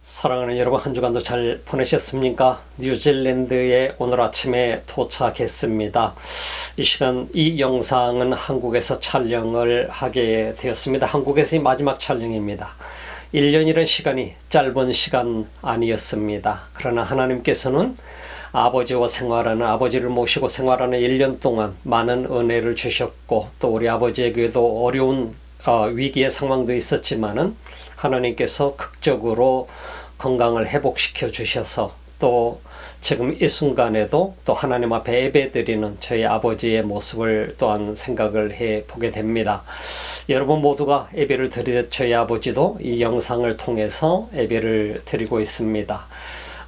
사랑하는 여러분, 한 주간도 잘 보내셨습니까? 뉴질랜드에 오늘 아침에 도착했습니다. 이 시간 이 영상은 한국에서 촬영을 하게 되었습니다. 한국에서의 마지막 촬영입니다. 1년이라는 시간이 짧은 시간 아니었습니다. 그러나 하나님께서는 아버지와 생활하는, 아버지를 모시고 생활하는 1년 동안 많은 은혜를 주셨고, 또 우리 아버지에게도 어려운 위기의 상황도 있었지만은 하나님께서 극적으로 건강을 회복시켜 주셔서 또 지금 이 순간에도 또 하나님 앞에 예배드리는 저희 아버지의 모습을 또한 생각을 해 보게 됩니다. 여러분 모두가 예배를 드리듯 저희 아버지도 이 영상을 통해서 예배를 드리고 있습니다.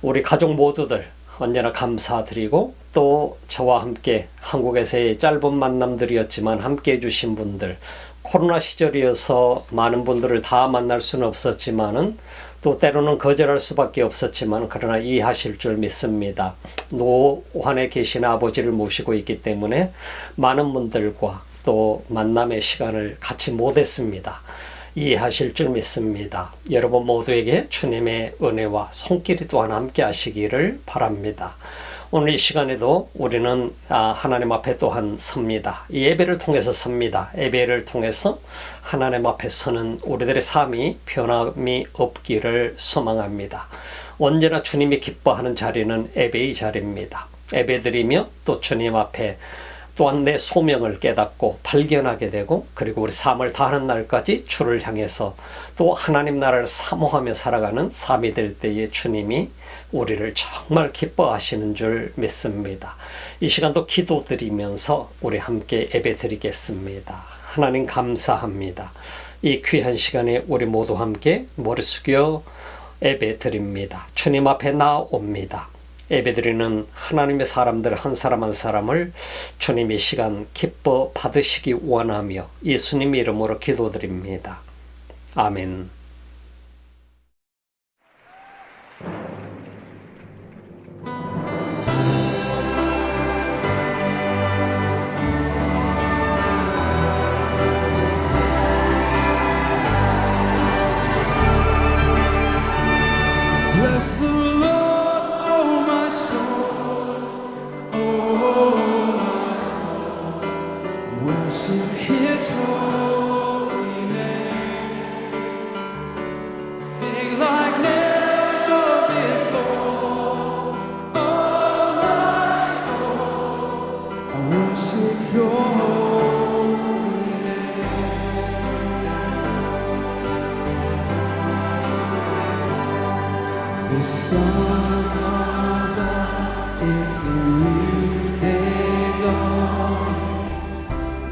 우리 가족 모두들 언제나 감사드리고, 또 저와 함께 한국에서의 짧은 만남들이었지만 함께 해주신 분들, 코로나 시절이어서 많은 분들을 다 만날 수는 없었지만은 또 때로는 거절할 수밖에 없었지만, 그러나 이해하실 줄 믿습니다. 노환에 계신 아버지를 모시고 있기 때문에 많은 분들과 또 만남의 시간을 같이 못했습니다. 이해하실 줄 믿습니다. 여러분 모두에게 주님의 은혜와 손길이 또한 함께 하시기를 바랍니다. 오늘 이 시간에도 우리는 하나님 앞에 또한 섭니다. 이 예배를 통해서 섭니다. 예배를 통해서 하나님 앞에 서는 우리들의 삶이 변함이 없기를 소망합니다. 언제나 주님이 기뻐하는 자리는 예배의 자리입니다. 예배드리며 또 주님 앞에 또한 내 소명을 깨닫고 발견하게 되고, 그리고 우리 삶을 다하는 날까지 주를 향해서 또 하나님 나라를 사모하며 살아가는 삶이 될 때에 주님이 우리를 정말 기뻐하시는 줄 믿습니다. 이 시간도 기도드리면서 우리 함께 예배 드리겠습니다. 하나님 감사합니다. 이 귀한 시간에 우리 모두 함께 머리 숙여 예배 드립니다. 주님 앞에 나옵니다. 예배드리는 하나님의 사람들 한 사람 한 사람을 주님 이 시간 기뻐 받으시기 원하며 예수님 이름으로 기도드립니다. 아멘. Bless the Lord, oh my soul, oh my soul, worship His holy name, sing like never before, oh my soul, I worship Your holy name. The sun comes up, it's a new day dawn.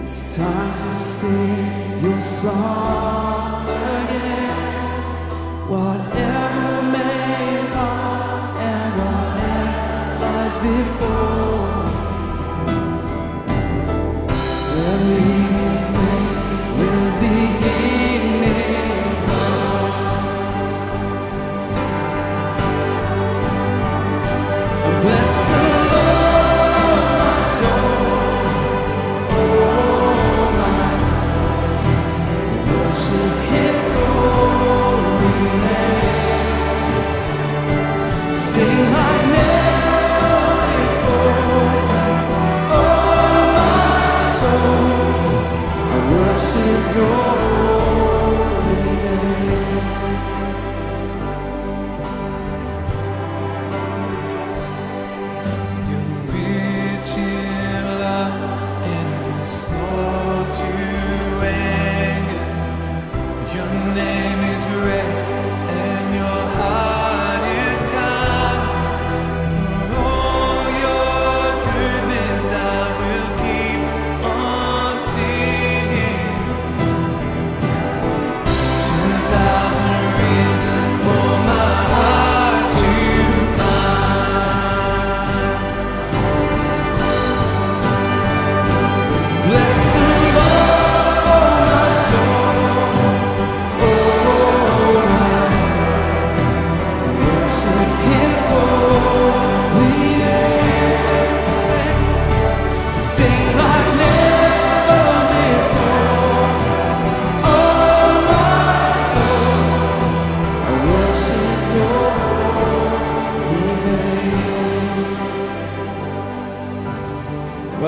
It's time to sing Your song again. Whatever may pass and whatever lies before, let me sing will be evening come. Bless the Lord, oh my soul, oh my soul, worship His holy name, sing like never before, oh my soul, I worship Your holy name.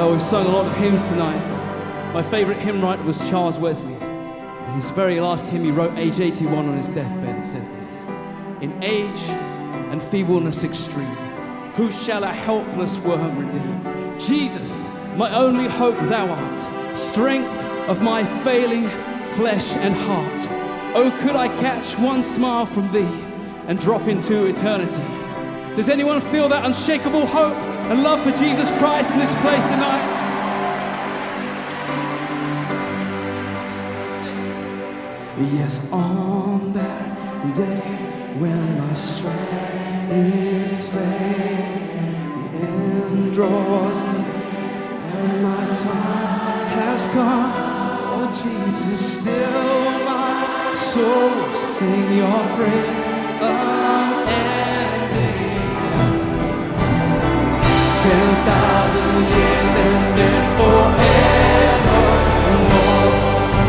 Well, we've sung a lot of hymns tonight. My favourite hymn writer was Charles Wesley. In his very last hymn he wrote, age 81, on his deathbed, it says this: in age and feebleness extreme, who shall a helpless worm redeem? Jesus, my only hope thou art, strength of my failing flesh and heart. Oh, could I catch one smile from thee and drop into eternity? Does anyone feel that unshakable hope and love for Jesus Christ in this place tonight? Yes, on that day when my strength is failing, the end draws near and my time has come. Oh, Jesus, still my soul will sing your praise unending. 10,000 years and then forevermore.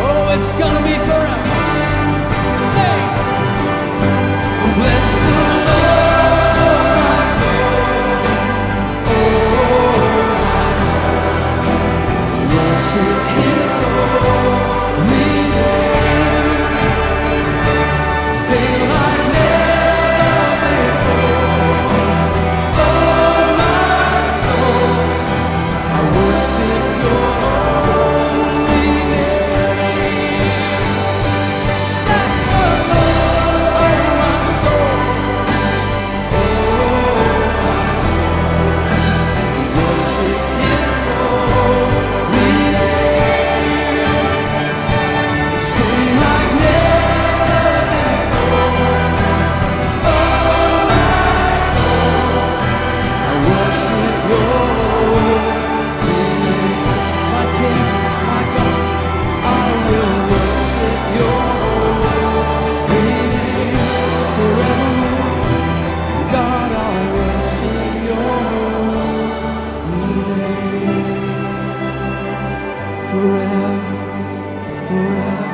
Oh, it's gonna be forever. Say, bless the Lord, my soul. Oh, my soul. Worship His holy name. Sing like never before. Oh, my soul, I worship your holy name. Bless the Lord, my soul. Oh, my soul, worship His holy name. Sing like never before. Oh, my soul, I worship your holy name. My King, my God, I will worship your holy name forevermore. God, I worship your holy name forever, forever.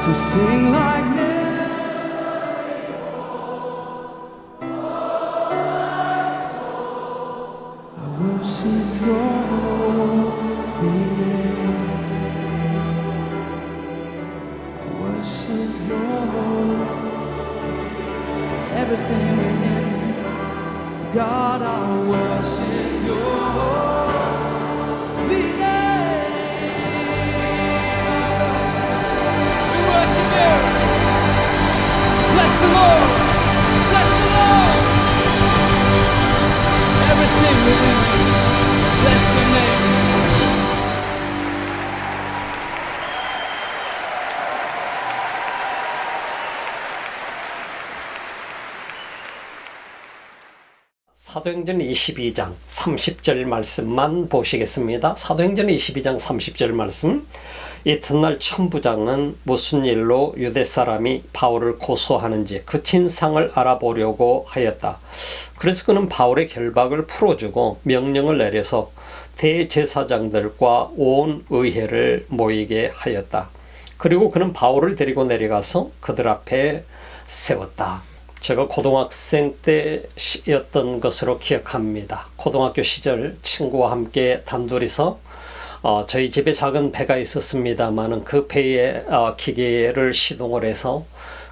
So sing like never. I worship your holy name. I worship your everything within me. God, I worship your holy name. We worship you. Bless the Lord. Bless the Lord. Everything within me. Bless your name. 사도행전 22장 30절 말씀만 보시겠습니다. 사도행전 22장 30절 말씀. 이튿날 천부장은 무슨 일로 유대 사람이 바울을 고소하는지 그 진상을 알아보려고 하였다. 그래서 그는 바울의 결박을 풀어주고 명령을 내려서 대제사장들과 온 의회를 모이게 하였다. 그리고 그는 바울을 데리고 내려가서 그들 앞에 세웠다. 제가 고등학생 때였던 것으로 기억합니다. 고등학교 시절 친구와 함께 단둘이서 저희 집에 작은 배가 있었습니다만 그 배에 기계를 시동을 해서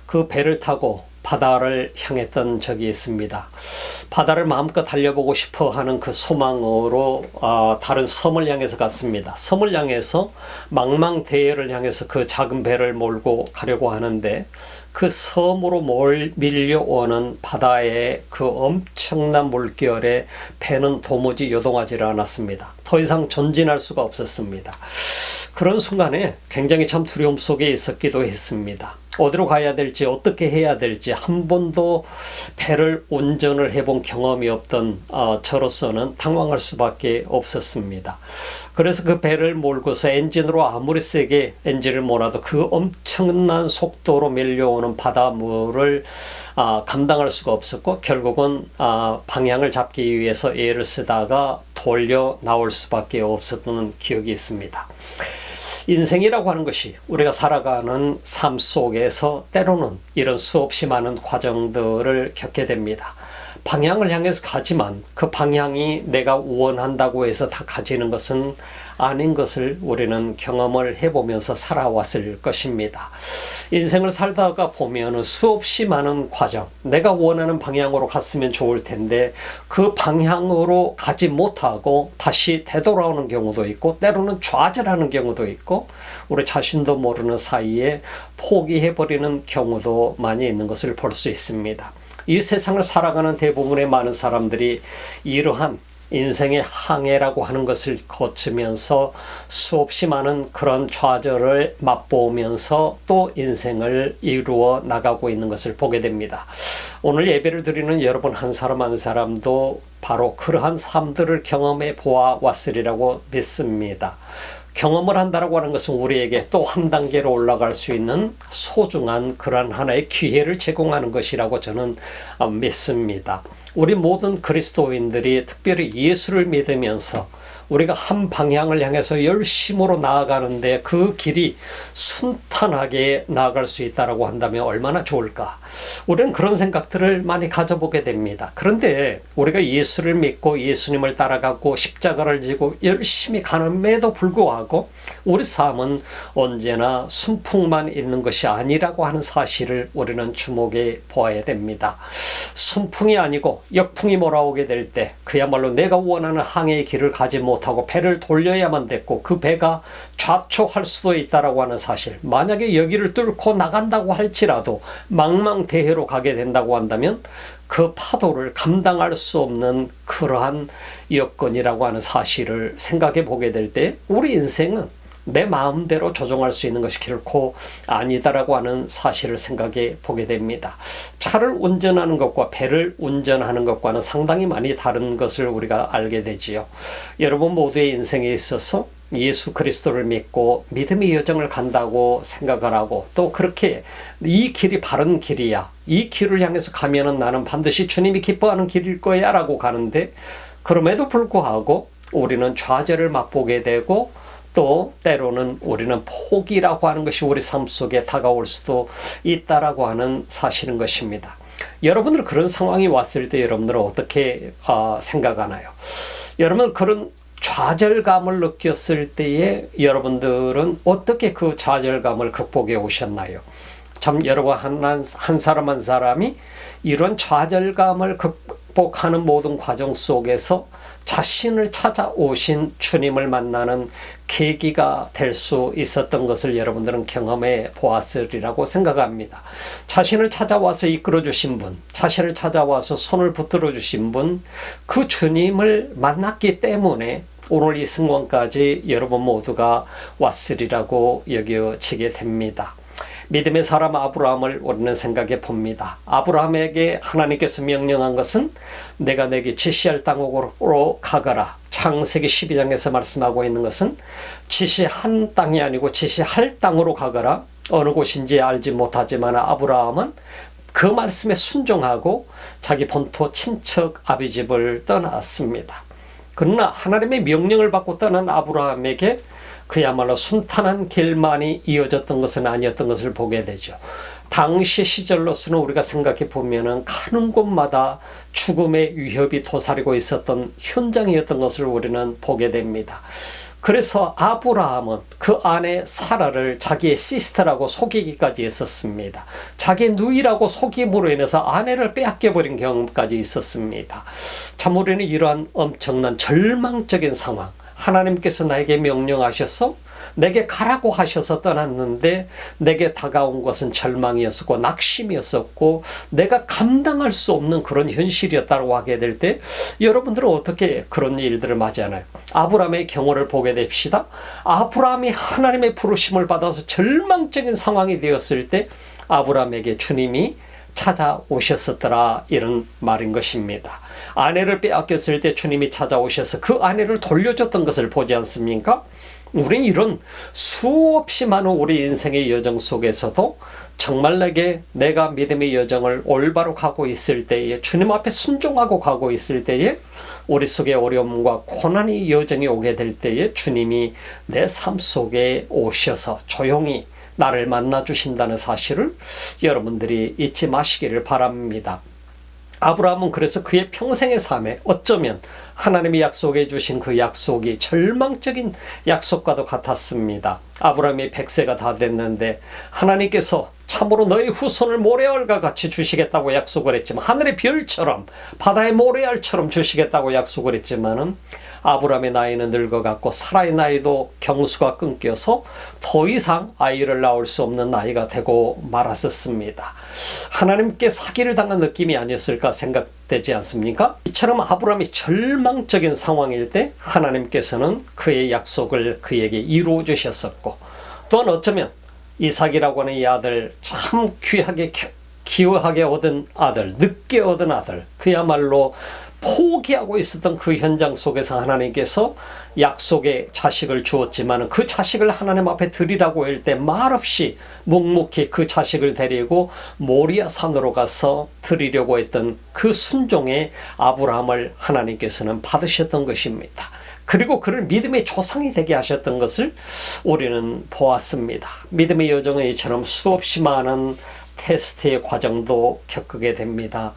그 배를 타고 바다를 향했던 적이 있습니다. 바다를 마음껏 달려보고 싶어 하는 그 소망으로 다른 섬을 향해서 갔습니다. 섬을 향해서 망망대해를 향해서 그 작은 배를 몰고 가려고 하는데 그 섬으로 밀려오는 바다의 그 엄청난 물결에 배는 도무지 요동하지 않았습니다. 더 이상 전진할 수가 없었습니다. 그런 순간에 굉장히 참 두려움 속에 있었기도 했습니다. 어디로 가야 될지 어떻게 해야 될지 한 번도 배를 운전을 해본 경험이 없던 저로서는 당황할 수밖에 없었습니다. 그래서 그 배를 몰고서 엔진으로 아무리 세게 엔진을 몰아도 그 엄청난 속도로 밀려오는 바닷물을 감당할 수가 없었고 결국은 방향을 잡기 위해서 애를 쓰다가 돌려 나올 수밖에 없었던 기억이 있습니다. 인생이라고 하는 것이 우리가 살아가는 삶 속에서 때로는 이런 수없이 많은 과정들을 겪게 됩니다. 방향을 향해서 가지만 그 방향이 내가 원한다고 해서 다 가지는 것은 아닌 것을 우리는 경험을 해보면서 살아왔을 것입니다. 인생을 살다가 보면 수없이 많은 과정, 내가 원하는 방향으로 갔으면 좋을 텐데 그 방향으로 가지 못하고 다시 되돌아오는 경우도 있고 때로는 좌절하는 경우도 있고 우리 자신도 모르는 사이에 포기해버리는 경우도 많이 있는 것을 볼 수 있습니다. 이 세상을 살아가는 대부분의 많은 사람들이 이러한 인생의 항해라고 하는 것을 거치면서 수없이 많은 그런 좌절을 맛보면서 또 인생을 이루어 나가고 있는 것을 보게 됩니다. 오늘 예배를 드리는 여러분 한 사람 한 사람도 바로 그러한 삶들을 경험해 보아왔으리라고 믿습니다. 경험을 한다라고 하는 것은 우리에게 또 한 단계로 올라갈 수 있는 소중한 그런 하나의 기회를 제공하는 것이라고 저는 믿습니다. 우리 모든 그리스도인들이 특별히 예수를 믿으면서 우리가 한 방향을 향해서 열심으로 나아가는데 그 길이 순탄하게 나아갈 수 있다고 한다면 얼마나 좋을까. 우리는 그런 생각들을 많이 가져보게 됩니다. 그런데 우리가 예수를 믿고 예수님을 따라가고 십자가를 지고 열심히 가는데도 불구하고 우리 삶은 언제나 순풍만 있는 것이 아니라고 하는 사실을 우리는 주목해 보아야 됩니다. 순풍이 아니고 역풍이 몰아오게 될 때 그야말로 내가 원하는 항해의 길을 가지 못하고 배를 돌려야만 됐고 그 배가 좌초할 수도 있다라고 하는 사실, 만약에 여기를 뚫고 나간다고 할지라도 망망대해로 가게 된다고 한다면 그 파도를 감당할 수 없는 그러한 여건이라고 하는 사실을 생각해 보게 될 때 우리 인생은 내 마음대로 조종할 수 있는 것이 결코 아니다라고 하는 사실을 생각해 보게 됩니다. 차를 운전하는 것과 배를 운전하는 것과는 상당히 많이 다른 것을 우리가 알게 되지요. 여러분 모두의 인생에 있어서 예수 그리스도를 믿고 믿음의 여정을 간다고 생각을 하고 또 그렇게 이 길이 바른 길이야, 이 길을 향해서 가면은 나는 반드시 주님이 기뻐하는 길일 거야 라고 가는데 그럼에도 불구하고 우리는 좌절을 맛보게 되고 또 때로는 우리는 포기라고 하는 것이 우리 삶 속에 다가올 수도 있다라고 하는 사실인 것입니다. 여러분들은 그런 상황이 왔을 때 여러분들은 어떻게 생각하나요? 여러분 그런 좌절감을 느꼈을 때에 여러분들은 어떻게 그 좌절감을 극복해 오셨나요? 참 여러분 한 사람 한 사람이 이런 좌절감을 극복하는 모든 과정 속에서 자신을 찾아오신 주님을 만나는 계기가 될 수 있었던 것을 여러분들은 경험해 보았으리라고 생각합니다. 자신을 찾아와서 이끌어 주신 분, 자신을 찾아와서 손을 붙들어 주신 분, 그 주님을 만났기 때문에 오늘 이 순간까지 여러분 모두가 왔으리라고 여겨지게 됩니다. 믿음의 사람 아브라함을 우리는 생각해 봅니다. 아브라함에게 하나님께서 명령한 것은 내가 내게 지시할 땅으로 가거라. 창세기 12장에서 말씀하고 있는 것은 지시한 땅이 아니고 지시할 땅으로 가거라. 어느 곳인지 알지 못하지만 아브라함은 그 말씀에 순종하고 자기 본토 친척 아비 집을 떠났습니다. 그러나 하나님의 명령을 받고 떠난 아브라함에게 그야말로 순탄한 길만이 이어졌던 것은 아니었던 것을 보게 되죠. 당시 시절로서는 우리가 생각해 보면은 가는 곳마다 죽음의 위협이 도사리고 있었던 현장이었던 것을 우리는 보게 됩니다. 그래서 아브라함은 그 아내 사라를 자기의 시스터라고 속이기까지 했었습니다. 자기의 누이라고 속임으로 인해서 아내를 빼앗겨버린 경험까지 있었습니다. 참 우리는 이러한 엄청난 절망적인 상황, 하나님께서 나에게 명령하셔서 내게 가라고 하셔서 떠났는데 내게 다가온 것은 절망이었었고 낙심이었었고 내가 감당할 수 없는 그런 현실이었다고 하게 될 때 여러분들은 어떻게 그런 일들을 맞이하나요? 아브라함의 경우를 보게 됩시다. 아브라함이 하나님의 부르심을 받아서 절망적인 상황이 되었을 때 아브라함에게 주님이 찾아오셨었더라 이런 말인 것입니다. 아내를 빼앗겼을 때 주님이 찾아오셔서 그 아내를 돌려줬던 것을 보지 않습니까? 우린 이런 수없이 많은 우리 인생의 여정 속에서도 정말 내가 믿음의 여정을 올바로 가고 있을 때에 주님 앞에 순종하고 가고 있을 때에 우리 속에 어려움과 고난이 여정이 오게 될 때에 주님이 내 삶 속에 오셔서 조용히 나를 만나 주신다는 사실을 여러분들이 잊지 마시기를 바랍니다. 아브라함은 그래서 그의 평생의 삶에 어쩌면 하나님이 약속해 주신 그 약속이 절망적인 약속과도 같았습니다. 아브라함이 100세가 다 됐는데 하나님께서 참으로 너의 후손을 모래알과 같이 주시겠다고 약속을 했지만, 하늘의 별처럼 바다의 모래알처럼 주시겠다고 약속을 했지만은 아브라함의 나이는 늙어갔고 사라의 나이도 경수가 끊겨서 더 이상 아이를 낳을 수 없는 나이가 되고 말았었습니다. 하나님께 사기를 당한 느낌이 아니었을까 생각되지 않습니까? 이처럼 아브라함이 절망적인 상황일 때 하나님께서는 그의 약속을 그에게 이루어 주셨었고, 또한 어쩌면 이삭이라고 하는 이 아들, 참 귀하게 기어하게 얻은 아들, 늦게 얻은 아들, 그야말로 포기하고 있었던 그 현장 속에서 하나님께서 약속의 자식을 주었지만 그 자식을 하나님 앞에 드리라고 할 때 말없이 묵묵히 그 자식을 데리고 모리아 산으로 가서 드리려고 했던 그 순종의 아브라함을 하나님께서는 받으셨던 것입니다. 그리고 그를 믿음의 조상이 되게 하셨던 것을 우리는 보았습니다. 믿음의 여정은 이처럼 수없이 많은 테스트의 과정도 겪게 됩니다.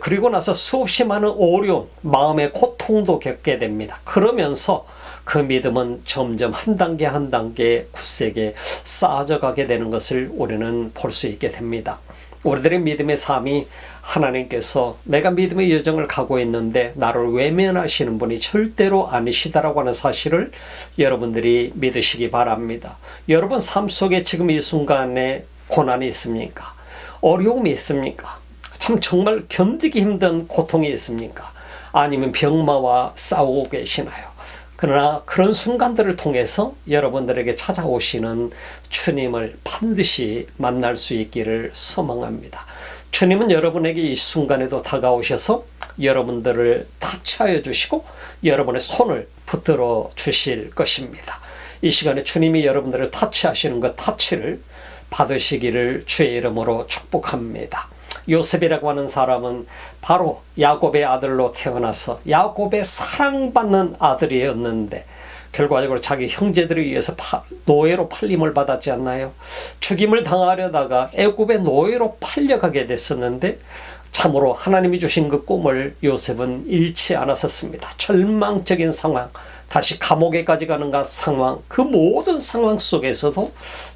그리고 나서 수없이 많은 어려운 마음의 고통도 겪게 됩니다. 그러면서 그 믿음은 점점 한 단계 한 단계 굳세게 쌓아져 가게 되는 것을 우리는 볼 수 있게 됩니다. 우리들의 믿음의 삶이 하나님께서 내가 믿음의 여정을 가고 있는데 나를 외면하시는 분이 절대로 아니시다라고 하는 사실을 여러분들이 믿으시기 바랍니다. 여러분 삶 속에 지금 이 순간에 고난이 있습니까? 어려움이 있습니까? 참 정말 견디기 힘든 고통이 있습니까? 아니면 병마와 싸우고 계시나요? 그러나 그런 순간들을 통해서 여러분들에게 찾아오시는 주님을 반드시 만날 수 있기를 소망합니다. 주님은 여러분에게 이 순간에도 다가오셔서 여러분들을 타치하여 주시고 여러분의 손을 붙들어 주실 것입니다. 이 시간에 주님이 여러분들을 타치하시는 그 타치를 받으시기를 주의 이름으로 축복합니다. 요셉이라고 하는 사람은 바로 야곱의 아들로 태어나서 야곱의 사랑받는 아들이었는데 결과적으로 자기 형제들에 의해서 노예로 팔림을 받았지 않나요? 죽임을 당하려다가 애굽의 노예로 팔려가게 됐었는데 참으로 하나님이 주신 그 꿈을 요셉은 잃지 않았었습니다. 절망적인 상황, 다시 감옥에까지 가는 상황, 그 모든 상황 속에서도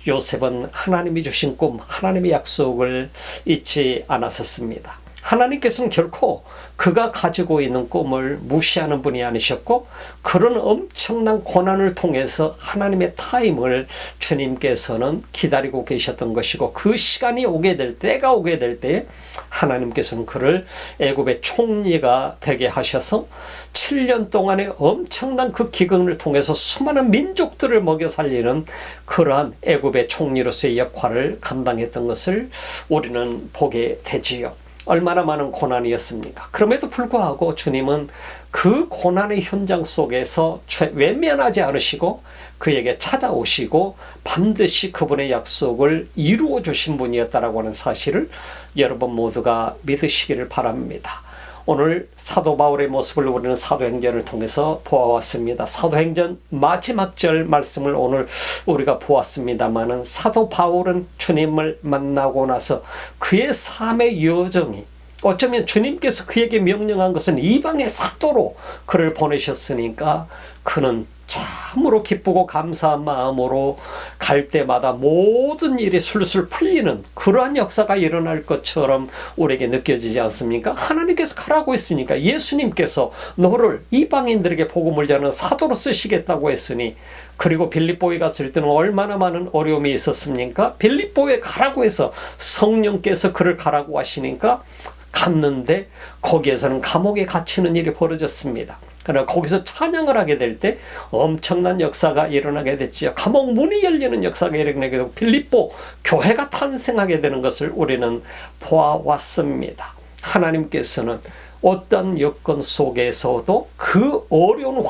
요셉은 하나님이 주신 꿈, 하나님의 약속을 잊지 않았었습니다. 하나님께서는 결코 그가 가지고 있는 꿈을 무시하는 분이 아니셨고 그런 엄청난 고난을 통해서 하나님의 타임을 주님께서는 기다리고 계셨던 것이고 그 시간이 오게 될 때가 오게 될 때에 하나님께서는 그를 애굽의 총리가 되게 하셔서 7년 동안의 엄청난 그 기근을 통해서 수많은 민족들을 먹여 살리는 그러한 애굽의 총리로서의 역할을 감당했던 것을 우리는 보게 되지요. 얼마나 많은 고난이었습니까? 그럼에도 불구하고 주님은 그 고난의 현장 속에서 외면하지 않으시고 그에게 찾아오시고 반드시 그분의 약속을 이루어 주신 분이었다라고 하는 사실을 여러분 모두가 믿으시기를 바랍니다. 오늘 사도 바울의 모습을 우리는 사도행전을 통해서 보아왔습니다. 사도행전 마지막 절 말씀을 오늘 우리가 보았습니다마는 사도 바울은 주님을 만나고 나서 그의 삶의 여정이 어쩌면 주님께서 그에게 명령한 것은 이방의 사도로 그를 보내셨으니까 그는 참으로 기쁘고 감사한 마음으로 갈 때마다 모든 일이 술술 풀리는 그러한 역사가 일어날 것처럼 우리에게 느껴지지 않습니까? 하나님께서 가라고 했으니까 예수님께서 너를 이방인들에게 복음을 전하는 사도로 쓰시겠다고 했으니 그리고 빌립보에 갔을 때는 얼마나 많은 어려움이 있었습니까? 빌립보에 가라고 해서 성령께서 그를 가라고 하시니까 갔는데 거기에서는 감옥에 갇히는 일이 벌어졌습니다. 그러나 거기서 찬양을 하게 될 때 엄청난 역사가 일어나게 됐지요. 감옥 문이 열리는 역사가 일어나게 되고 빌립보 교회가 탄생하게 되는 것을 우리는 보아왔습니다. 하나님께서는 어떤 여건 속에서도 그 어려운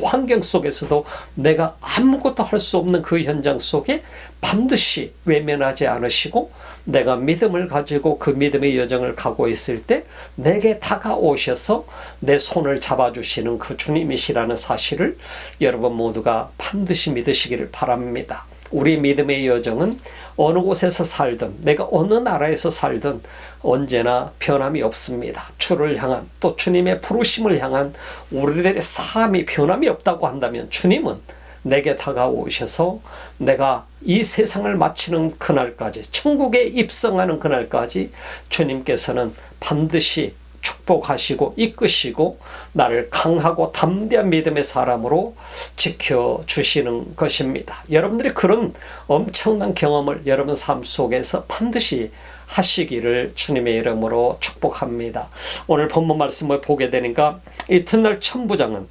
환경 속에서도 내가 아무것도 할 수 없는 그 현장 속에 반드시 외면하지 않으시고 내가 믿음을 가지고 그 믿음의 여정을 가고 있을 때 내게 다가오셔서 내 손을 잡아주시는 그 주님이시라는 사실을 여러분 모두가 반드시 믿으시기를 바랍니다. 우리 믿음의 여정은 어느 곳에서 살든 내가 어느 나라에서 살든 언제나 변함이 없습니다. 주를 향한 또 주님의 부르심을 향한 우리들의 삶이 변함이 없다고 한다면 주님은 내게 다가오셔서 내가 이 세상을 마치는 그날까지 천국에 입성하는 그날까지 주님께서는 반드시 축복하시고 이끄시고 나를 강하고 담대한 믿음의 사람으로 지켜주시는 것입니다. 여러분들이 그런 엄청난 경험을 여러분 삶 속에서 반드시 하시기를 주님의 이름으로 축복합니다. 오늘 본문 말씀을 보게 되니까 이튿날 천부장은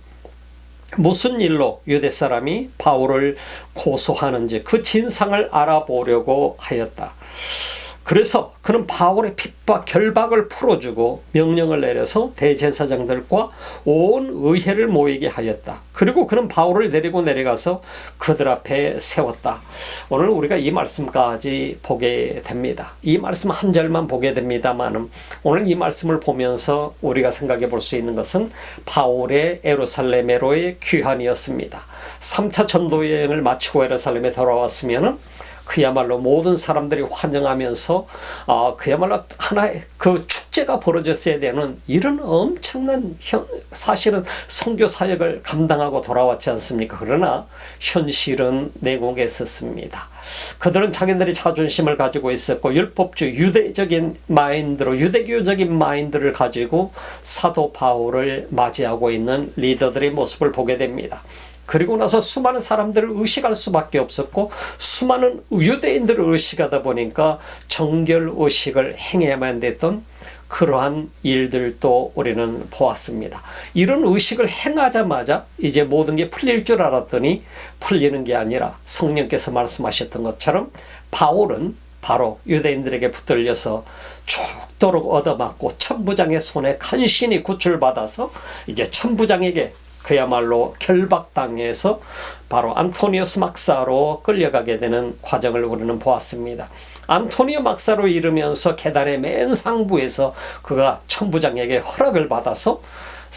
무슨 일로 유대 사람이 바울을 고소하는지 그 진상을 알아보려고 하였다. 그래서 그는 바울의 핍박 결박을 풀어주고 명령을 내려서 대제사장들과 온 의회를 모이게 하였다. 그리고 그는 바울을 데리고 내려가서 그들 앞에 세웠다. 오늘 우리가 이 말씀까지 보게 됩니다. 이 말씀 한 절만 보게 됩니다만 오늘 이 말씀을 보면서 우리가 생각해 볼 수 있는 것은 바울의 예루살렘으로의 귀환이었습니다. 3차 전도 여행을 마치고 예루살렘에 돌아왔으면 그야말로 모든 사람들이 환영하면서 그야말로 하나의 그 축제가 벌어졌어야 되는 이런 엄청난 사실은 선교 사역을 감당하고 돌아왔지 않습니까? 그러나 현실은 내공했었습니다. 그들은 자기들의 자존심을 가지고 있었고 율법주 유대적인 마인드로 유대교적인 마인드를 가지고 사도 바울을 맞이하고 있는 리더들의 모습을 보게 됩니다. 그리고 나서 수많은 사람들을 의식할 수밖에 없었고 수많은 유대인들을 의식하다 보니까 정결 의식을 행해야만 됐던 그러한 일들도 우리는 보았습니다. 이런 의식을 행하자마자 이제 모든 게 풀릴 줄 알았더니 풀리는 게 아니라 성령께서 말씀하셨던 것처럼 바울은 바로 유대인들에게 붙들려서 죽도록 얻어맞고 천부장의 손에 간신히 구출받아서 이제 천부장에게 그야말로 결박당해서 바로 안토니우스 막사로 끌려가게 되는 과정을 우리는 보았습니다. 안토니오 막사로 이르면서 계단의 맨 상부에서 그가 천부장에게 허락을 받아서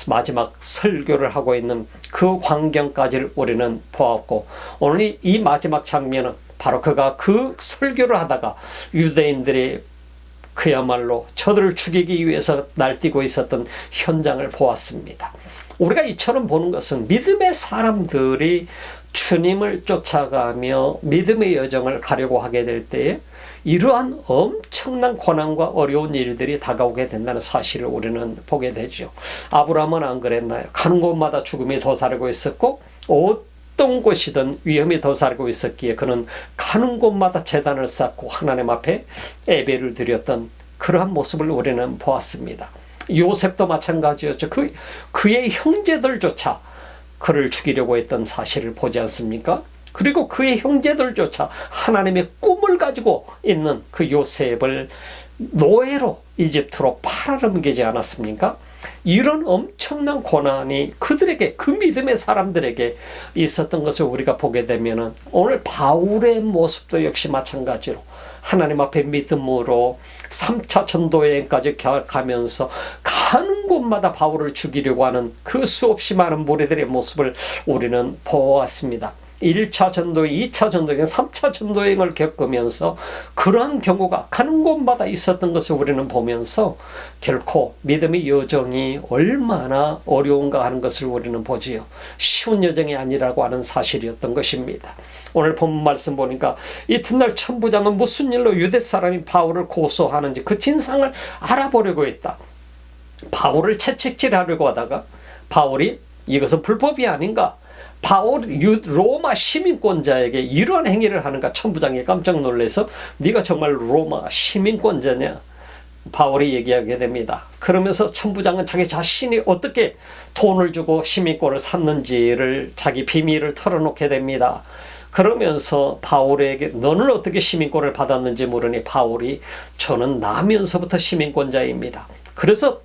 마지막 설교를 하고 있는 그 광경까지를 우리는 보았고 오늘 이 마지막 장면은 바로 그가 그 설교를 하다가 유대인들이 그야말로 저들을 죽이기 위해서 날뛰고 있었던 현장을 보았습니다. 우리가 이처럼 보는 것은 믿음의 사람들이 주님을 쫓아가며 믿음의 여정을 가려고 하게 될 때에 이러한 엄청난 고난과 어려운 일들이 다가오게 된다는 사실을 우리는 보게 되죠. 아브라함은 안 그랬나요? 가는 곳마다 죽음이 도사리고 있었고 어떤 곳이든 위험이 도사리고 있었기에 그는 가는 곳마다 제단을 쌓고 하나님 앞에 예배를 드렸던 그러한 모습을 우리는 보았습니다. 요셉도 마찬가지였죠. 그의 형제들조차 그를 죽이려고 했던 사실을 보지 않습니까? 그리고 그의 형제들조차 하나님의 꿈을 가지고 있는 그 요셉을 노예로 이집트로 팔아넘기지 않았습니까? 이런 엄청난 고난이 그들에게 그 믿음의 사람들에게 있었던 것을 우리가 보게 되면 오늘 바울의 모습도 역시 마찬가지로 하나님 앞에 믿음으로 3차 전도여행까지 가면서 가는 곳마다 바울을 죽이려고 하는 그 수없이 많은 무리들의 모습을 우리는 보았습니다. 1차 전도여행, 2차 전도여행, 3차 전도여행을 겪으면서 그러한 경우가 가는 곳마다 있었던 것을 우리는 보면서 결코 믿음의 여정이 얼마나 어려운가 하는 것을 우리는 보지요. 쉬운 여정이 아니라고 하는 사실이었던 것입니다. 오늘 본문 말씀 보니까 이튿날 천부장은 무슨 일로 유대 사람이 바울을 고소하는지 그 진상을 알아보려고 했다. 바울을 채찍질하려고 하다가 바울이 이것은 불법이 아닌가? 바울이 로마 시민권자에게 이런 행위를 하는가? 천부장이 깜짝 놀라서 네가 정말 로마 시민권자냐? 바울이 얘기하게 됩니다. 그러면서 천부장은 자기 자신이 어떻게 돈을 주고 시민권을 샀는지를 자기 비밀을 털어놓게 됩니다. 그러면서 바울에게 너는 어떻게 시민권을 받았는지 물으니 바울이 저는 나면서부터 시민권자입니다. 그래서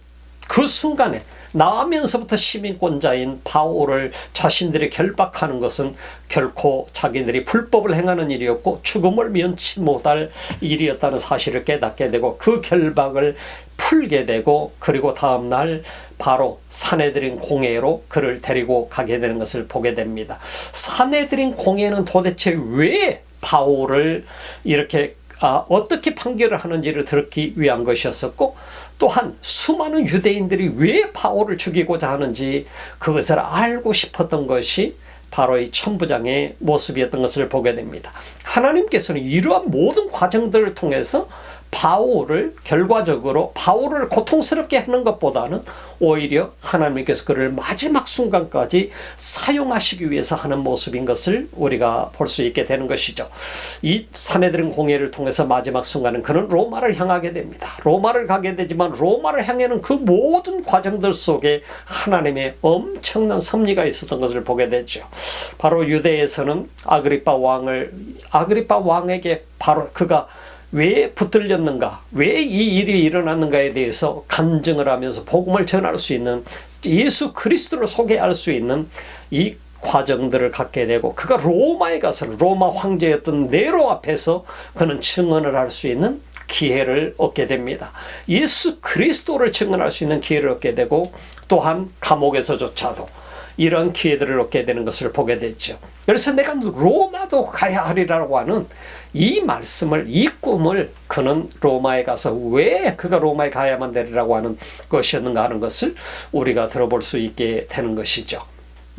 그 순간에 나오면서부터 시민권자인 바울을 자신들이 결박하는 것은 결코 자기들이 불법을 행하는 일이었고 죽음을 면치 못할 일이었다는 사실을 깨닫게 되고 그 결박을 풀게 되고 그리고 다음날 바로 사내들인 공회로 그를 데리고 가게 되는 것을 보게 됩니다. 사내들인 공회는 도대체 왜 바울을 이렇게 어떻게 판결을 하는지를 들었기 위한 것이었었고 또한 수많은 유대인들이 왜 바울을 죽이고자 하는지 그것을 알고 싶었던 것이 바로 이 천부장의 모습이었던 것을 보게 됩니다. 하나님께서는 이러한 모든 과정들을 통해서 바울을 결과적으로 바울을 고통스럽게 하는 것보다는 오히려 하나님께서 그를 마지막 순간까지 사용하시기 위해서 하는 모습인 것을 우리가 볼 수 있게 되는 것이죠. 이 사내들은 공회를 통해서 마지막 순간은 그는 로마를 향하게 됩니다. 로마를 가게 되지만 로마를 향하는 그 모든 과정들 속에 하나님의 엄청난 섭리가 있었던 것을 보게 되죠. 바로 유대에서는 아그리빠 왕에게 바로 그가 왜 붙들렸는가, 왜 이 일이 일어났는가에 대해서 간증을 하면서 복음을 전할 수 있는 예수 그리스도를 소개할 수 있는 이 과정들을 갖게 되고 그가 로마에 가서 로마 황제였던 네로 앞에서 그는 증언을 할 수 있는 기회를 얻게 됩니다. 예수 그리스도를 증언할 수 있는 기회를 얻게 되고 또한 감옥에서조차도 이런 기회들을 얻게 되는 것을 보게 됐죠. 그래서 내가 로마도 가야 하리라고 하는 이 말씀을, 이 꿈을 그는 로마에 가서 왜 그가 로마에 가야만 되리라고 하는 것이었는가 하는 것을 우리가 들어볼 수 있게 되는 것이죠.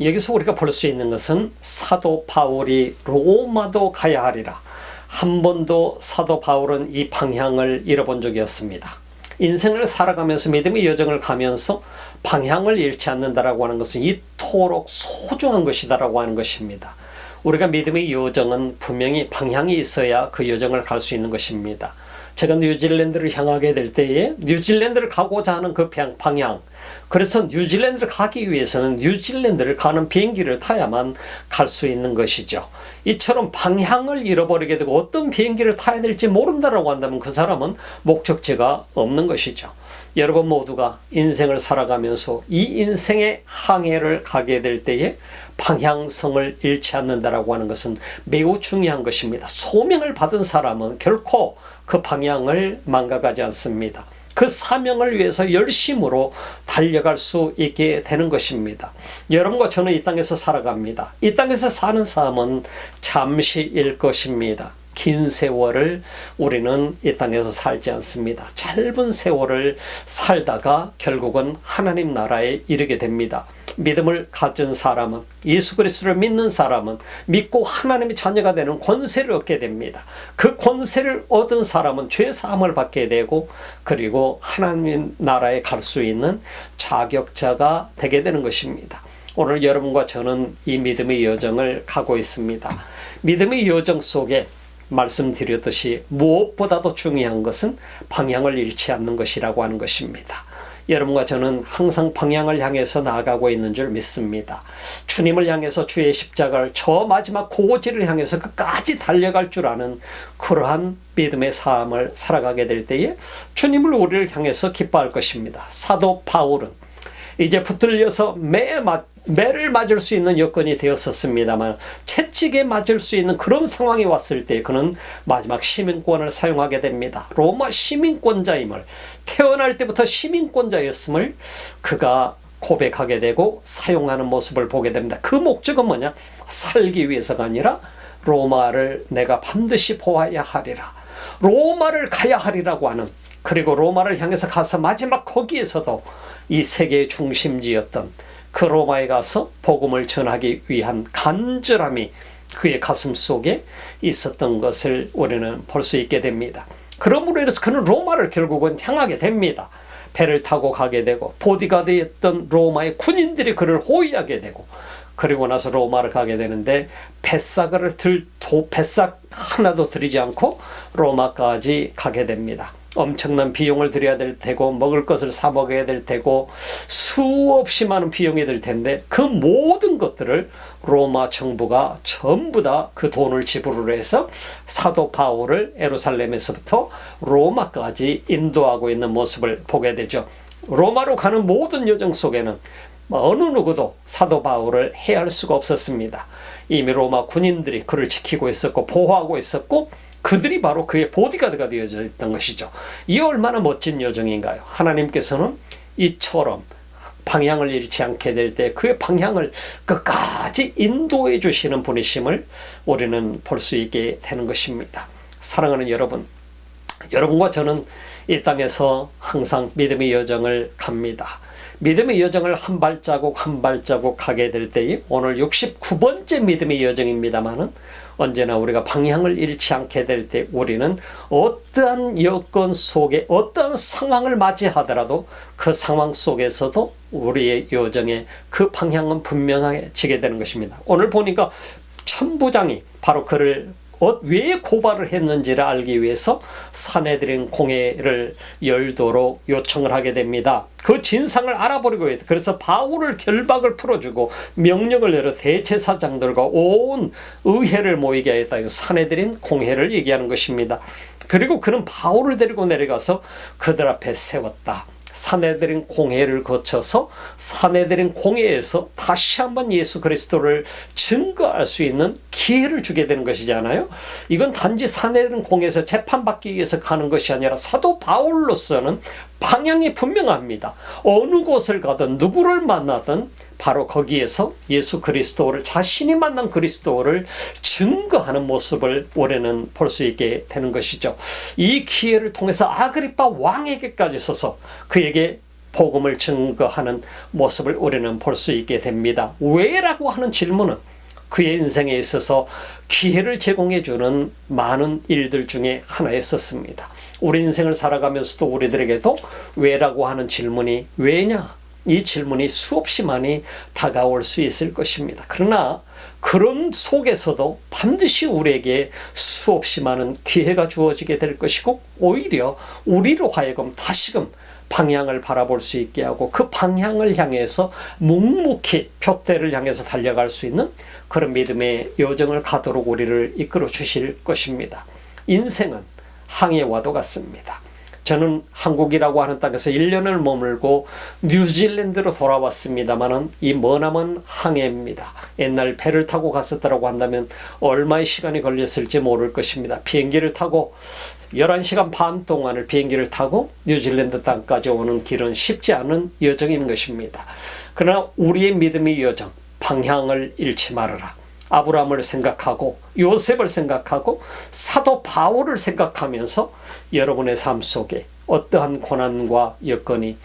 여기서 우리가 볼 수 있는 것은 사도 바울이 로마도 가야 하리라. 한 번도 사도 바울은 이 방향을 잃어본 적이 없습니다. 인생을 살아가면서 믿음의 여정을 가면서 방향을 잃지 않는다라고 하는 것은 이토록 소중한 것이다라고 하는 것입니다. 우리가 믿음의 여정은 분명히 방향이 있어야 그 여정을 갈 수 있는 것입니다. 제가 뉴질랜드를 향하게 될 때에 뉴질랜드를 가고자 하는 그 방향, 그래서 뉴질랜드를 가기 위해서는 뉴질랜드를 가는 비행기를 타야만 갈 수 있는 것이죠. 이처럼 방향을 잃어버리게 되고 어떤 비행기를 타야 될지 모른다라고 한다면 그 사람은 목적지가 없는 것이죠. 여러분 모두가 인생을 살아가면서 이 인생의 항해를 가게 될 때에 방향성을 잃지 않는다라고 하는 것은 매우 중요한 것입니다. 소명을 받은 사람은 결코 그 방향을 망가가지 않습니다. 그 사명을 위해서 열심으로 달려갈 수 있게 되는 것입니다. 여러분과 저는 이 땅에서 살아갑니다. 이 땅에서 사는 삶은 잠시일 것입니다. 긴 세월을 우리는 이 땅에서 살지 않습니다. 짧은 세월을 살다가 결국은 하나님 나라에 이르게 됩니다. 믿음을 가진 사람은, 예수 그리스도를 믿는 사람은 믿고 하나님의 자녀가 되는 권세를 얻게 됩니다. 그 권세를 얻은 사람은 죄 사함을 받게 되고 그리고 하나님 나라에 갈 수 있는 자격자가 되게 되는 것입니다. 오늘 여러분과 저는 이 믿음의 여정을 가고 있습니다. 믿음의 여정 속에 말씀드렸듯이 무엇보다도 중요한 것은 방향을 잃지 않는 것이라고 하는 것입니다. 여러분과 저는 항상 방향을 향해서 나아가고 있는 줄 믿습니다. 주님을 향해서 주의 십자가를 저 마지막 고지를 향해서 끝까지 달려갈 줄 아는 그러한 믿음의 삶을 살아가게 될 때에 주님을 우리를 향해서 기뻐할 것입니다. 사도 바울은 이제 붙들려서 매를 맞을 수 있는 여건이 되었었습니다만 채찍에 맞을 수 있는 그런 상황이 왔을 때 그는 마지막 시민권을 사용하게 됩니다. 로마 시민권자임을, 태어날 때부터 시민권자였음을 그가 고백하게 되고 사용하는 모습을 보게 됩니다. 그 목적은 뭐냐? 살기 위해서가 아니라 로마를 내가 반드시 보아야 하리라, 로마를 가야 하리라고 하는, 그리고 로마를 향해서 가서 마지막 거기에서도 이 세계의 중심지였던 그 로마에 가서 복음을 전하기 위한 간절함이 그의 가슴 속에 있었던 것을 우리는 볼 수 있게 됩니다. 그러므로 인해서 그는 로마를 결국은 향하게 됩니다. 배를 타고 가게 되고 보디가드였던 로마의 군인들이 그를 호위하게 되고 그리고 나서 로마를 가게 되는데 뱃삭 하나도 들이지 않고 로마까지 가게 됩니다. 엄청난 비용을 들여야 될 테고 먹을 것을 사 먹어야 될 테고 수없이 많은 비용이 들 텐데 그 모든 것들을 로마 정부가 전부 다 그 돈을 지불을 해서 사도 바울을 예루살렘에서부터 로마까지 인도하고 있는 모습을 보게 되죠. 로마로 가는 모든 여정 속에는 어느 누구도 사도 바울을 해할 수가 없었습니다. 이미 로마 군인들이 그를 지키고 있었고 보호하고 있었고 그들이 바로 그의 보디가드가 되어져 있던 것이죠. 이 얼마나 멋진 여정인가요? 하나님께서는 이처럼 방향을 잃지 않게 될 때 그의 방향을 끝까지 인도해 주시는 분이심을 우리는 볼 수 있게 되는 것입니다. 사랑하는 여러분, 여러분과 저는 이 땅에서 항상 믿음의 여정을 갑니다. 믿음의 여정을 한 발자국 한 발자국 가게 될 때에 오늘 69번째 믿음의 여정입니다마는 언제나 우리가 방향을 잃지 않게 될 때 우리는 어떠한 여건 속에 어떠한 상황을 맞이하더라도 그 상황 속에서도 우리의 여정의 그 방향은 분명해지게 되는 것입니다. 오늘 보니까 천부장이 바로 그를 왜 고발을 했는지를 알기 위해서 사내들인 공회를 열도록 요청을 하게 됩니다. 그 진상을 알아보려고 해서 그래서 바울을 결박을 풀어주고 명령을 내려 대제사장들과 온 의회를 모이게 하였다. 사내들인 공회를 얘기하는 것입니다. 그리고 그는 바울을 데리고 내려가서 그들 앞에 세웠다. 사내들인 공회를 거쳐서 사내들인 공회에서 다시 한번 예수 그리스도를 증거할 수 있는 기회를 주게 되는 것이잖아요. 이건 단지 사내들인 공회에서 재판받기 위해서 가는 것이 아니라 사도 바울로서는 방향이 분명합니다. 어느 곳을 가든 누구를 만나든 바로 거기에서 예수 그리스도를 자신이 만난 그리스도를 증거하는 모습을 우리는 볼 수 있게 되는 것이죠. 이 기회를 통해서 아그리파 왕에게까지 서서 그에게 복음을 증거하는 모습을 우리는 볼 수 있게 됩니다. 왜라고 하는 질문은 그의 인생에 있어서 기회를 제공해 주는 많은 일들 중에 하나였었습니다. 우리 인생을 살아가면서도 우리들에게도 왜라고 하는 질문이 왜냐? 이 질문이 수없이 많이 다가올 수 있을 것입니다. 그러나 그런 속에서도 반드시 우리에게 수없이 많은 기회가 주어지게 될 것이고 오히려 우리로 하여금 다시금 방향을 바라볼 수 있게 하고 그 방향을 향해서 묵묵히 표대를 향해서 달려갈 수 있는 그런 믿음의 여정을 가도록 우리를 이끌어 주실 것입니다. 인생은 항해와도 같습니다. 저는 한국이라고 하는 땅에서 1년을 머물고 뉴질랜드로 돌아왔습니다마는 이 머나먼 항해입니다. 옛날 배를 타고 갔었다고 한다면 얼마의 시간이 걸렸을지 모를 것입니다. 비행기를 타고 11시간 반 동안을 비행기를 타고 뉴질랜드 땅까지 오는 길은 쉽지 않은 여정인 것입니다. 그러나 우리의 믿음의 여정, 방향을 잃지 말아라. 아브라함을 생각하고 요셉을 생각하고 사도 바울을 생각하면서 여러분의 삶 속에 어떠한 고난과 여건이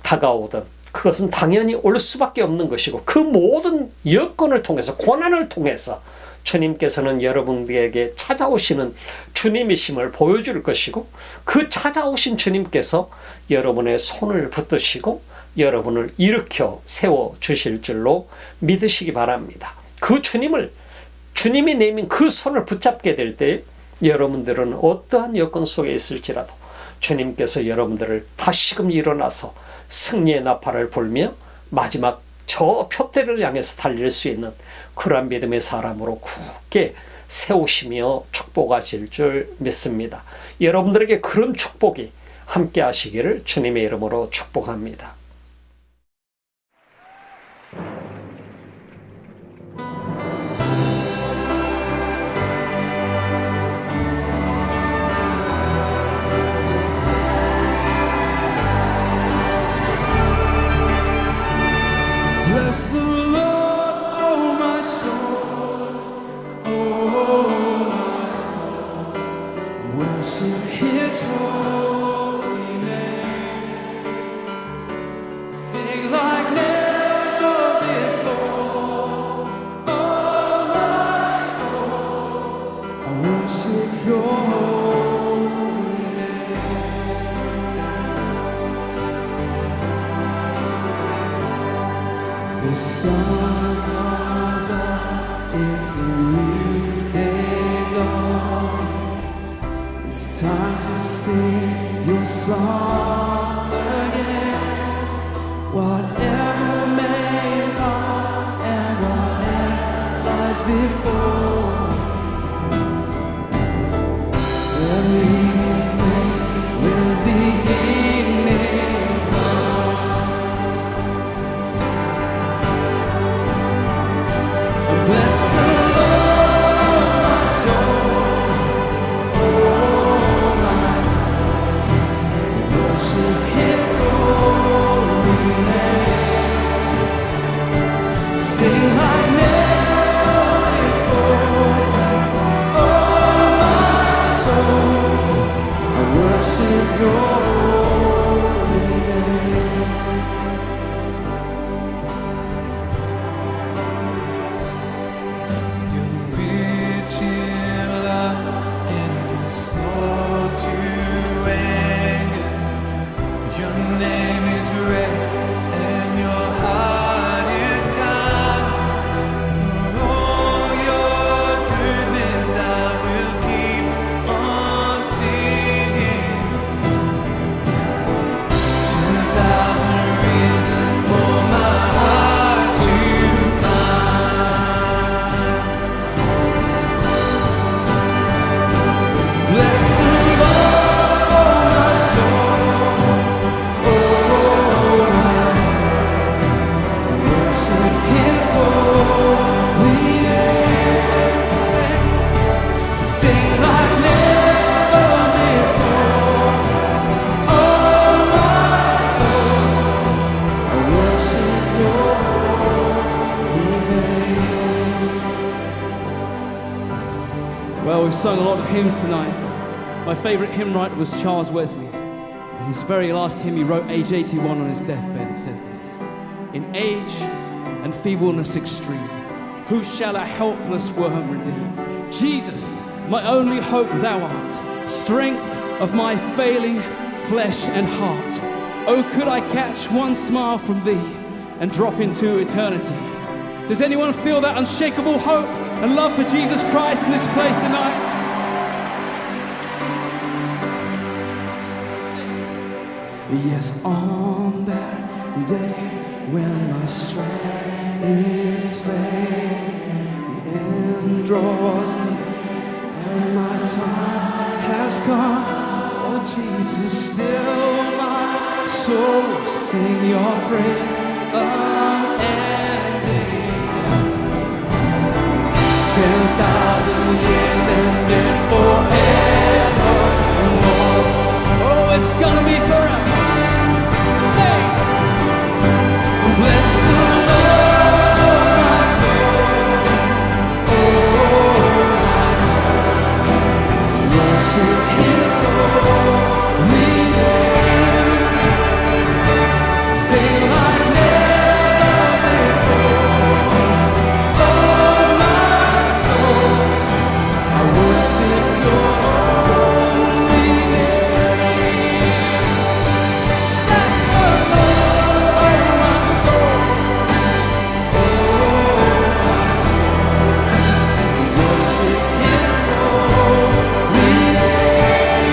다가오든 그것은 당연히 올 수밖에 없는 것이고 그 모든 여건을 통해서 고난을 통해서 주님께서는 여러분에게 찾아오시는 주님이심을 보여줄 것이고 그 찾아오신 주님께서 여러분의 손을 붙드시고 여러분을 일으켜 세워주실 줄로 믿으시기 바랍니다. 그 주님이 내민 그 손을 붙잡게 될 때 여러분들은 어떠한 여건 속에 있을지라도 주님께서 여러분들을 다시금 일어나서 승리의 나팔을 불며 마지막 저 표대를 향해서 달릴 수 있는 그러한 믿음의 사람으로 굳게 세우시며 축복하실 줄 믿습니다. 여러분들에게 그런 축복이 함께 하시기를 주님의 이름으로 축복합니다. Bless the Lord, oh my soul, oh my soul. Worship His holy name. Sing like never before, oh my soul. I worship Your holy name. The sun comes up, it's a new day dawn. It's time to sing Your song again. Whatever may pass and whatever lies before, let me sing, will the evening come. Well, we've sung a lot of hymns tonight. My favourite hymn writer was Charles Wesley. In his very last hymn he wrote, age 81 on his deathbed, it says this: in age and feebleness extreme, who shall a helpless worm redeem? Jesus, my only hope thou art, strength of my failing flesh and heart. Oh, could I catch one smile from thee and drop into eternity? Does anyone feel that unshakable hope and love for Jesus Christ in this place tonight? Yes, on that day when my strength is failing, the end draws near and my time has come. Oh Jesus, still my soul will sing your praise unending. 10,000 years and then forevermore. Oh, it's gonna be forever. Say, bless the Lord, oh my soul, oh my soul. Worship His holy name. Sing like never before. Oh my soul, I worship Your holy name. Bless the Lord, oh my soul, oh my soul. Worship His holy name.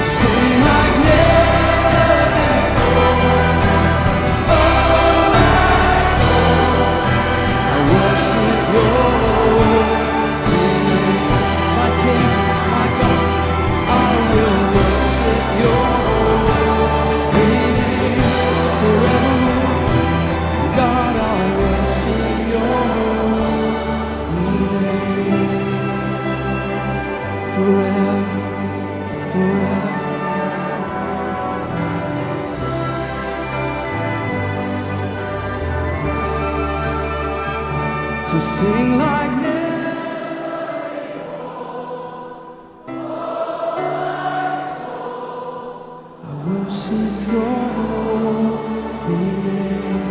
Sing like never before. Oh my soul, I worship Your holy name. My King, my God, I will worship Your holy name forevermore. God, I worship Your holy name forever, forever. So sing like never. I worship Your holy name.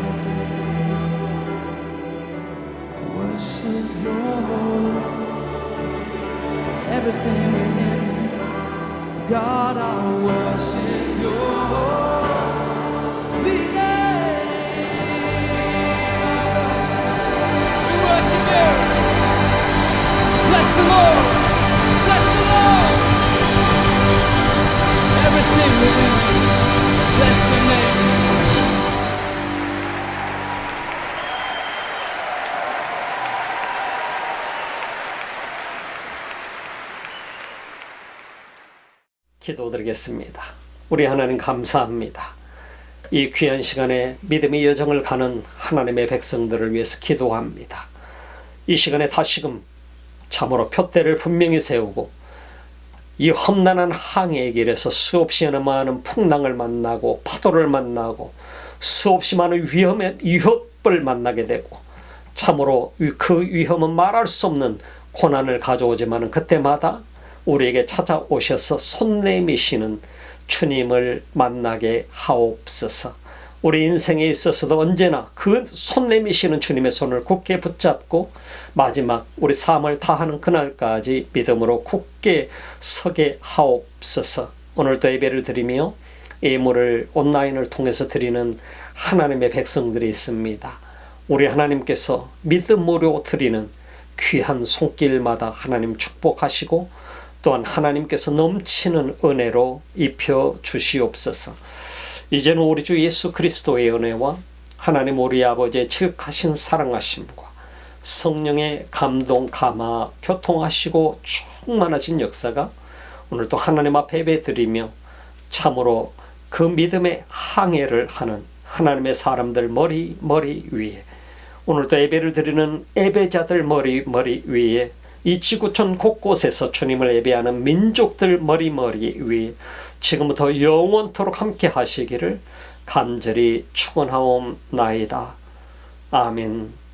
I worship Your everything within me. God, I worship Your holy name. We worship You. Bless the Lord. Bless the Lord. Everything within me. Bless Your name. 기도드리겠습니다. 우리 하나님 감사합니다. 이 귀한 시간에 믿음의 여정을 가는 하나님의 백성들을 위해서 기도합니다. 이 시간에 다시금 참으로 표대를 분명히 세우고 이 험난한 항해의 길에서 수없이 많은 풍랑을 만나고 파도를 만나고 수없이 많은 위협을 만나게 되고 참으로 그 위험은 말할 수 없는 고난을 가져오지만 그때마다 우리에게 찾아오셔서 손 내미시는 주님을 만나게 하옵소서. 우리 인생에 있어서도 언제나 그 손 내미시는 주님의 손을 굳게 붙잡고 마지막 우리 삶을 다하는 그날까지 믿음으로 굳게 서게 하옵소서. 오늘도 예배를 드리며 예물을 온라인을 통해서 드리는 하나님의 백성들이 있습니다. 우리 하나님께서 믿음으로 드리는 귀한 손길마다 하나님 축복하시고 또한 하나님께서 넘치는 은혜로 입혀 주시옵소서. 이제는 우리 주 예수 그리스도의 은혜와 하나님 우리 아버지의 지극하신 사랑하심과 성령의 감동, 감화, 교통하시고 충만하신 역사가 오늘도 하나님 앞에 예배드리며 참으로 그 믿음의 항해를 하는 하나님의 사람들 머리 위에 오늘도 예배를 드리는 예배자들 머리 위에 이 지구촌 곳곳에서 주님을 예배하는 민족들 머리 위에 지금부터 영원토록 함께 하시기를 간절히 축원하옵나이다. 아멘.